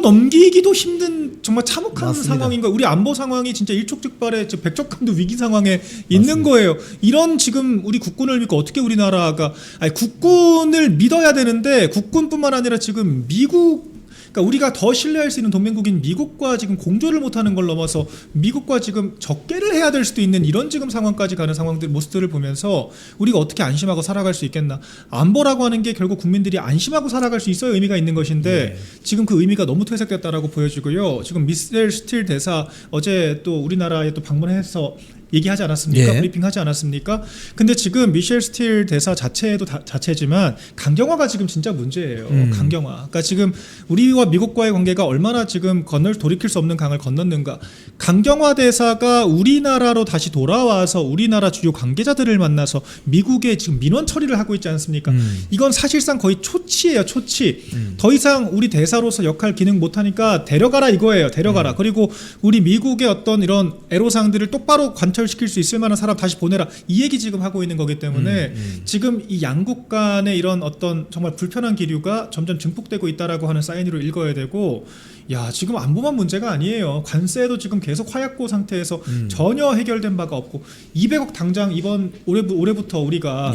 넘기기도 힘든 정말 참혹한 맞습니다. 상황인 거예요. 우리 안보 상황이 진짜 일촉즉발의 백척간도 위기 상황에 있는 맞습니다. 거예요. 이런 지금 우리 국군을 믿고 어떻게 우리나라가 국군을 믿어야 되는데 국군뿐만 아니라 지금 미국 그러니까 우리가 더 신뢰할 수 있는 동맹국인 미국과 지금 공조를 못하는 걸 넘어서 미국과 지금 적개를 해야 될 수도 있는 이런 지금 상황까지 가는 상황들 모습들을 보면서 우리가 어떻게 안심하고 살아갈 수 있겠나. 안보라고 하는 게 결국 국민들이 안심하고 살아갈 수 있어야 의미가 있는 것인데 지금 그 의미가 너무 퇴색됐다라고 보여지고요. 지금 미셸 스틸 대사 어제 또 우리나라에 또 방문해서 얘기하지 않았습니까? 브리핑하지 않았습니까? 근데 지금 미셸 스틸 대사 자체도 자체지만 강경화가 지금 진짜 문제예요. 강경화. 그러니까 지금 우리와 미국과의 관계가 얼마나 지금 돌이킬 수 없는 강을 건넜는가. 강경화 대사가 우리나라로 다시 돌아와서 우리나라 주요 관계자들을 만나서 미국의 지금 민원 처리를 하고 있지 않습니까? 이건 사실상 거의 초치예요. 초치. 더 이상 우리 대사로서 역할 기능 못하니까 데려가라 이거예요. 데려가라. 그리고 우리 미국의 어떤 이런 애로사항들을 똑바로 관철시킬 수 있을 만한 사람 다시 보내라. 이 얘기 지금 하고 있는 거기 때문에 지금 이 양국 간의 이런 어떤 정말 불편한 기류가 점점 증폭되고 있다라고 하는 사인으로 읽어야 되고, 야 지금 안보만 문제가 아니에요. 관세도 지금 계속 하약고 상태에서 전혀 해결된 바가 없고 200억 당장 이번 올해부터 우리가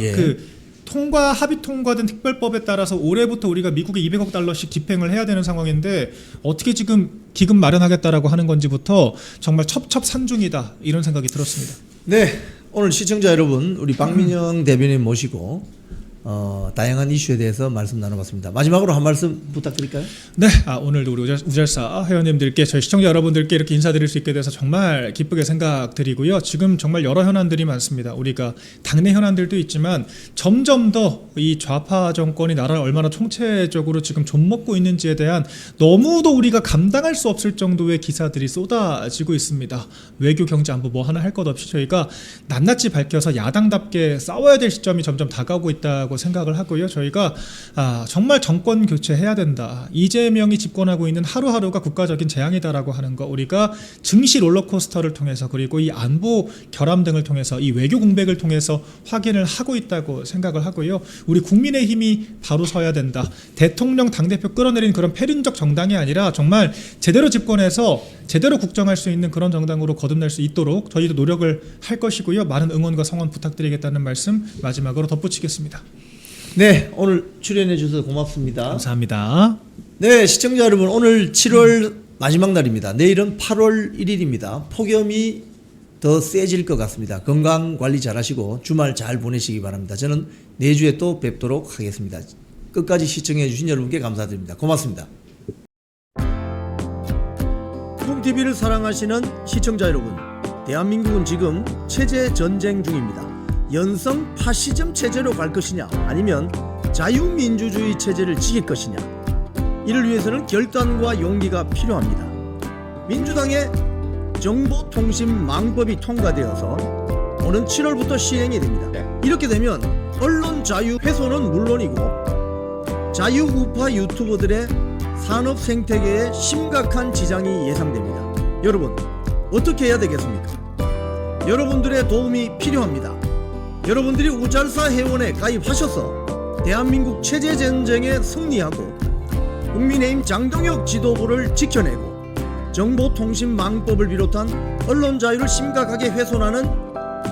합의 통과된 특별법에 따라서 올해부터 우리가 미국에 200억 달러씩 집행을 해야 되는 상황인데 어떻게 지금 기금 마련하겠다라고 하는 건지부터 정말 첩첩산중이다 이런 생각이 들었습니다. 네, 오늘 시청자 여러분 우리 박민영 대변인 모시고 다양한 이슈에 대해서 말씀 나눠봤습니다. 마지막으로 한 말씀 부탁드릴까요? 네, 오늘도 우리 우잘사 회원님들께 저희 시청자 여러분들께 이렇게 인사드릴 수 있게 돼서 정말 기쁘게 생각드리고요. 지금 정말 여러 현안들이 많습니다. 우리가 당내 현안들도 있지만 점점 더 이 좌파 정권이 나라를 얼마나 총체적으로 지금 좀먹고 있는지에 대한 너무도 우리가 감당할 수 없을 정도의 기사들이 쏟아지고 있습니다. 외교, 경제, 안보 뭐 하나 할 것 없이 저희가 낱낱이 밝혀서 야당답게 싸워야 될 시점이 점점 다가오고 있다고 생각을 하고요. 저희가 정말 정권 교체해야 된다. 이재명이 집권하고 있는 하루하루가 국가적인 재앙이다라고 하는 거 우리가 증시 롤러코스터를 통해서 그리고 이 안보 결함 등을 통해서 이 외교 공백을 통해서 확인을 하고 있다고 생각을 하고요. 우리 국민의힘이 바로 서야 된다. 대통령 당대표 끌어내린 그런 패륜적 정당이 아니라 정말 제대로 집권해서 제대로 국정할 수 있는 그런 정당으로 거듭날 수 있도록 저희도 노력을 할 것이고요. 많은 응원과 성원 부탁드리겠다는 말씀 마지막으로 덧붙이겠습니다. 네, 오늘 출연해 주셔서 고맙습니다. 감사합니다. 네, 시청자 여러분 오늘 7월 마지막 날입니다. 내일은 8월 1일입니다. 폭염이 더 세질 것 같습니다. 건강 관리 잘 하시고 주말 잘 보내시기 바랍니다. 저는 내주에 또 뵙도록 하겠습니다. 끝까지 시청해 주신 여러분께 감사드립니다. 고맙습니다. 쿵TV를 사랑하시는 시청자 여러분, 대한민국은 지금 체제 전쟁 중입니다. 연성 파시즘 체제로 갈 것이냐 아니면 자유민주주의 체제를 지킬 것이냐, 이를 위해서는 결단과 용기가 필요합니다. 민주당의 정보통신망법이 통과되어서 오는 7월부터 시행이 됩니다. 이렇게 되면 언론 자유 훼손은 물론이고 자유우파 유튜버들의 산업 생태계에 심각한 지장이 예상됩니다. 여러분 어떻게 해야 되겠습니까? 여러분들의 도움이 필요합니다. 여러분들이 우잘사 회원에 가입하셔서 대한민국 체제 전쟁에 승리하고 국민의힘 장동혁 지도부를 지켜내고 정보통신망법을 비롯한 언론 자유를 심각하게 훼손하는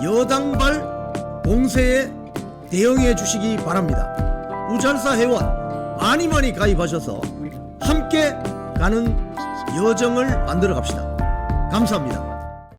여당발 공세에 대응해 주시기 바랍니다. 우잘사 회원 많이 가입하셔서 함께 가는 여정을 만들어 갑시다. 감사합니다.